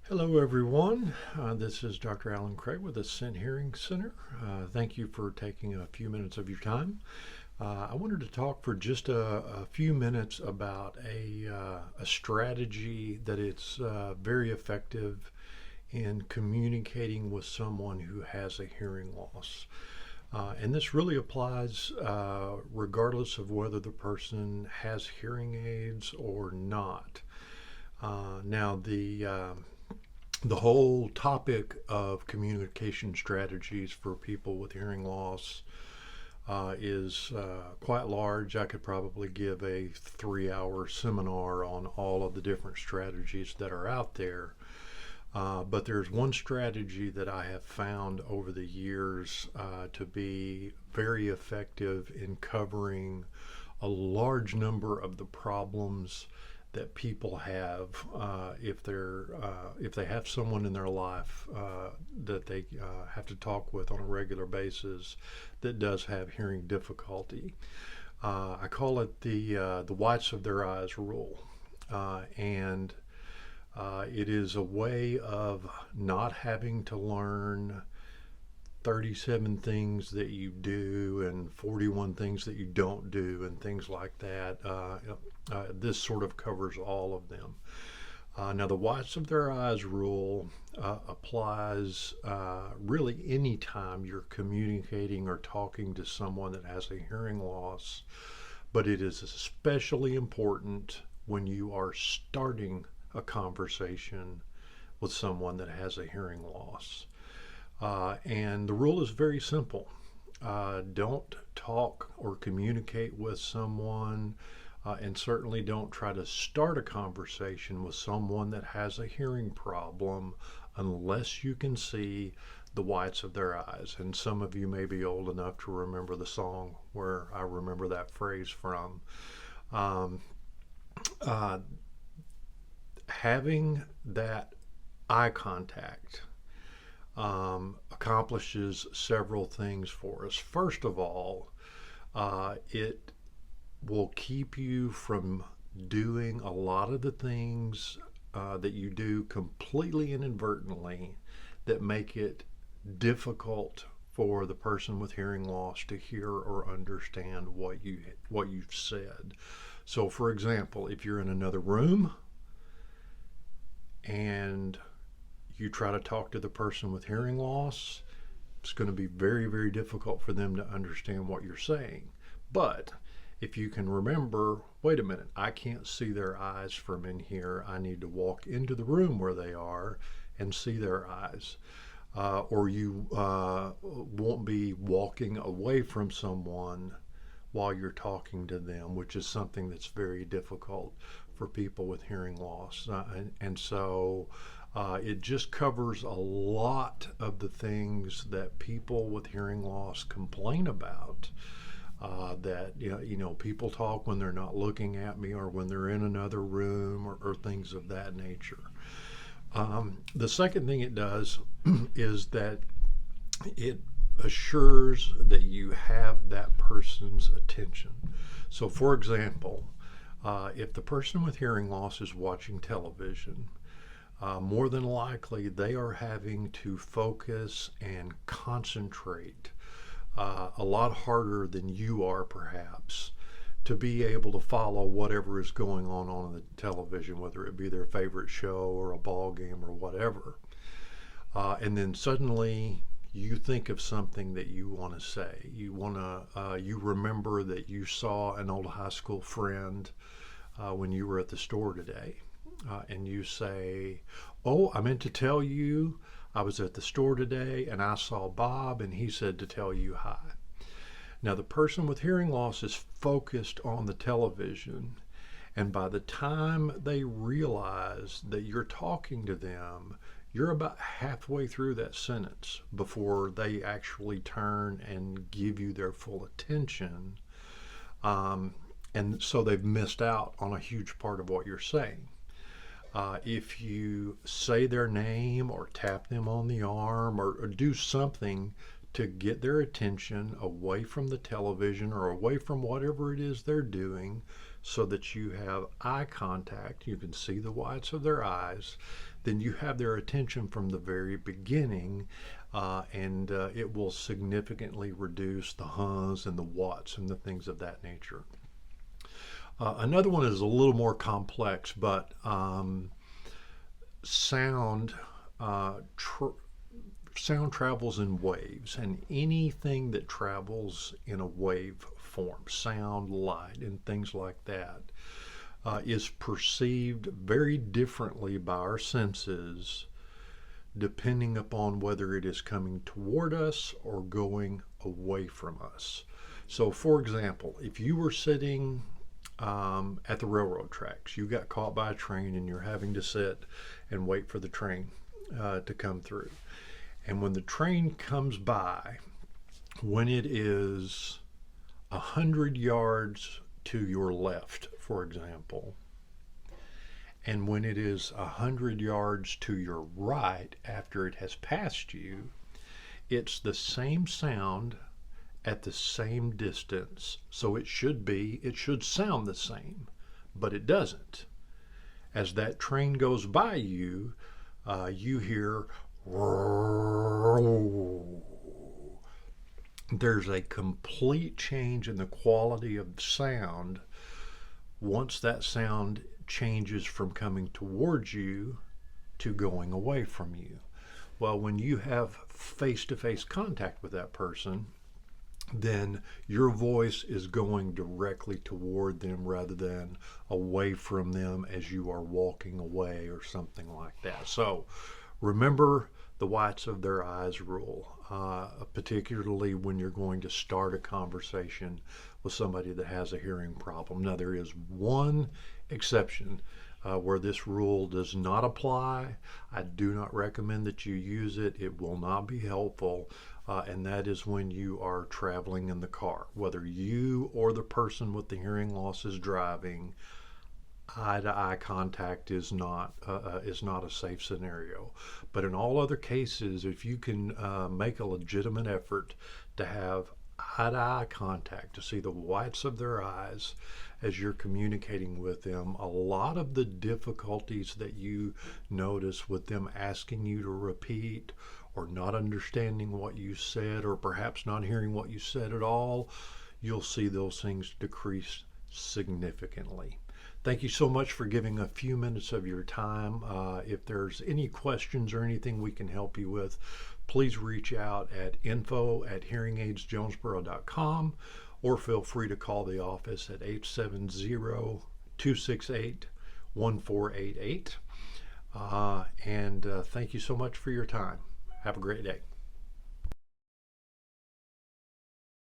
Hello, everyone. This is Dr. Alan Craig with the Ascent Hearing Center. Thank you for taking a few minutes of your time. I wanted to talk for just a few minutes about a strategy that is very effective in communicating with someone who has a hearing loss. And this really applies regardless of whether the person has hearing aids or not. Now, the whole topic of communication strategies for people with hearing loss is quite large. I could probably give a 3 hour seminar on all of the different strategies that are out there. But there's one strategy that I have found over the years to be very effective in covering a large number of the problems that people have if they have someone in their life that they have to talk with on a regular basis that does have hearing difficulty. I call it the whites of their eyes rule, and it is a way of not having to learn 37 things that you do and 41 things that you don't do and things like that. This sort of covers all of them. Now, the whites of their eyes rule applies really any time you're communicating or talking to someone that has a hearing loss, but it is especially important when you are starting a conversation with someone that has a hearing loss. And the rule is very simple. Don't talk or communicate with someone, and certainly don't try to start a conversation with someone that has a hearing problem unless you can see the whites of their eyes. And some of you may be old enough to remember the song where I remember that phrase from. Having that eye contact accomplishes several things for us. First of all, it will keep you from doing a lot of the things that you do completely inadvertently that make it difficult for the person with hearing loss to hear or understand what you've said. So, for example, if you're in another room and you try to talk to the person with hearing loss, it's going to be very, very difficult for them to understand what you're saying. But if you can remember, wait a minute, I can't see their eyes from in here. I need to walk into the room where they are and see their eyes. Or you won't be walking away from someone while you're talking to them, which is something that's very difficult for people with hearing loss. So it just covers a lot of the things that people with hearing loss complain about. That people talk when they're not looking at me or when they're in another room or things of that nature. The second thing it does is that it assures that you have that person's attention. So, for example, if the person with hearing loss is watching television, more than likely they are having to focus and concentrate a lot harder than you are, perhaps, to be able to follow whatever is going on the television, whether it be their favorite show or a ball game or whatever. And then suddenly you think of something that you want to say. You remember that you saw an old high school friend when you were at the store today, and you say, "Oh, I meant to tell you, I was at the store today and I saw Bob and he said to tell you hi." Now, the person with hearing loss is focused on the television, and by the time they realize that you're talking to them, you're about halfway through that sentence before they actually turn and give you their full attention. And so they've missed out on a huge part of what you're saying. If you say their name or tap them on the arm or do something to get their attention away from the television or away from whatever it is they're doing so that you have eye contact, you can see the whites of their eyes, then you have their attention from the very beginning, and it will significantly reduce the huhs and the whats and the things of that nature. Another one is a little more complex, but sound sound travels in waves, and anything that travels in a wave form, sound, light, and things like that, is perceived very differently by our senses depending upon whether it is coming toward us or going away from us. So, for example, if you were sitting at the railroad tracks, you got caught by a train and you're having to sit and wait for the train to come through. And when the train comes by, when it is 100 yards to your left, for example, and when it is 100 yards to your right after it has passed you, it's the same sound at the same distance. So it should sound the same, but it doesn't. As that train goes by you, you hear there's a complete change in the quality of sound once that sound changes from coming towards you to going away from you. Well, when you have face-to-face contact with that person, then your voice is going directly toward them rather than away from them as you are walking away or something like that. So remember the whites of their eyes rule, particularly when you're going to start a conversation with somebody that has a hearing problem. Now, there is one exception where this rule does not apply. I do not recommend that you use it. It will not be helpful, and that is when you are traveling in the car. Whether you or the person with the hearing loss is driving, eye-to-eye contact is not a safe scenario. But in all other cases, if you can make a legitimate effort to have eye-to-eye contact, to see the whites of their eyes as you're communicating with them, a lot of the difficulties that you notice with them asking you to repeat or not understanding what you said, or perhaps not hearing what you said at all, you'll see those things decrease significantly. Thank you so much for giving a few minutes of your time. If there's any questions or anything we can help you with, please reach out at info@hearingaidsjonesboro.com, or feel free to call the office at 870-268-1488. And thank you so much for your time. Have a great day.